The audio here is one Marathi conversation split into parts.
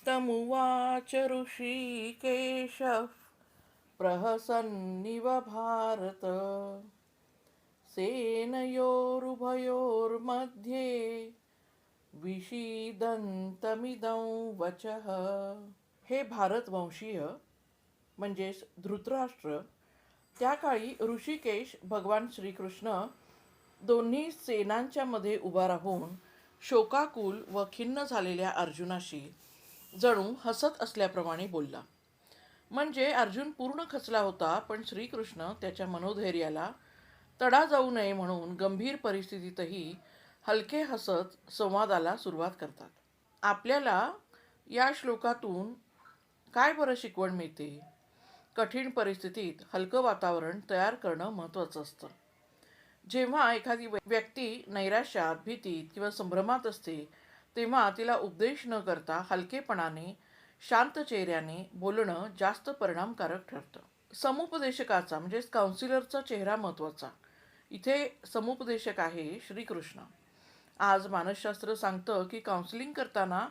तमुवाच ऋषिकेशः प्रहसन्निव भारत। सेनयोरुभयोर्मध्ये विषीदन्तमिदं वचः। हे भारतवंशीय म्हणजेच धृतराष्ट्र, त्या काळी ऋषिकेश भगवान श्रीकृष्ण दोन्ही सेनांच्या मध्ये उभा राहून शोकाकुल व खिन्न झालेल्या अर्जुनाशी जणू हसत असल्याप्रमाणे बोलला. म्हणजे अर्जुन पूर्ण खचला होता, पण श्रीकृष्ण त्याच्या मनोधैर्याला तडा जाऊ नये म्हणून गंभीर परिस्थितीतही हलके हसत संवादाला सुरुवात करतात. आपल्याला या श्लोकातून काय बरं शिकवण मिळते? कठीण परिस्थितीत हलकं वातावरण तयार करणं महत्त्वाचं असतं. जेव्हा एखादी व्यक्ती नैराश्यात, भीतीत किंवा संभ्रमात असते, तेव्हा तिला उपदेश न करता हलकेपणाने, शांत चेहऱ्याने बोलणं जास्त परिणामकारक ठरतं. समुपदेशकाचा म्हणजेच काउन्सिलरचा चेहरा महत्त्वाचा. इथे समुपदेशक आहे श्रीकृष्ण. आज मानसशास्त्र सांगतं की काउन्सिलिंग करताना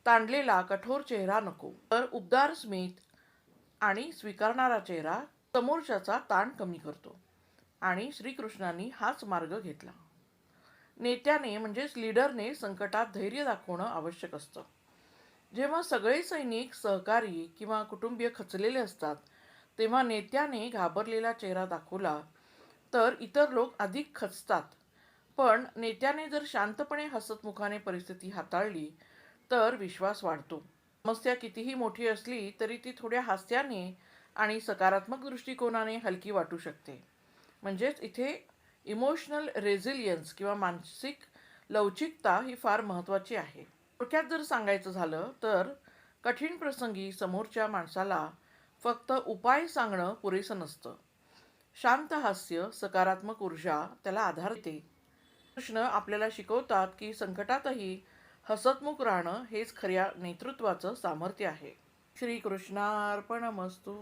ताणलेला कठोर चेहरा नको, तर उबदार स्मित आणि स्वीकारणारा चेहरा समोरच्याचा ताण कमी करतो. आणि श्रीकृष्णांनी हाच मार्ग घेतला. नेत्याने म्हणजेच लीडरने संकटात धैर्य दाखवणं आवश्यक असतं. जेव्हा सगळे सैनिक, सहकारी किंवा कुटुंबीय खचलेले असतात, तेव्हा नेत्याने घाबरलेला चेहरा दाखवला तर इतर लोक अधिक खचतात. पण नेत्याने जर शांतपणे हसतमुखाने परिस्थिती हाताळली तर विश्वास वाढतो. समस्या कितीही मोठी असली तरी ती थोड्या हास्याने आणि सकारात्मक दृष्टिकोनाने हलकी वाटू शकते. म्हणजेच इथे इमोशनल रेझिलियन्स किंवा मानसिक लवचिकता ही फार महत्त्वाची आहे. थोडक्यात जर सांगायचं झालं तर कठीण प्रसंगी समोरच्या माणसाला फक्त उपाय सांगणं पुरेसं नसतं. शांत हास्य, सकारात्मक ऊर्जा त्याला आधार देते. कृष्ण आपल्याला शिकवतात की संकटातही हसतमुख राहणं हेच खऱ्या नेतृत्वाचं सामर्थ्य आहे. श्रीकृष्णार्पणमस्तु.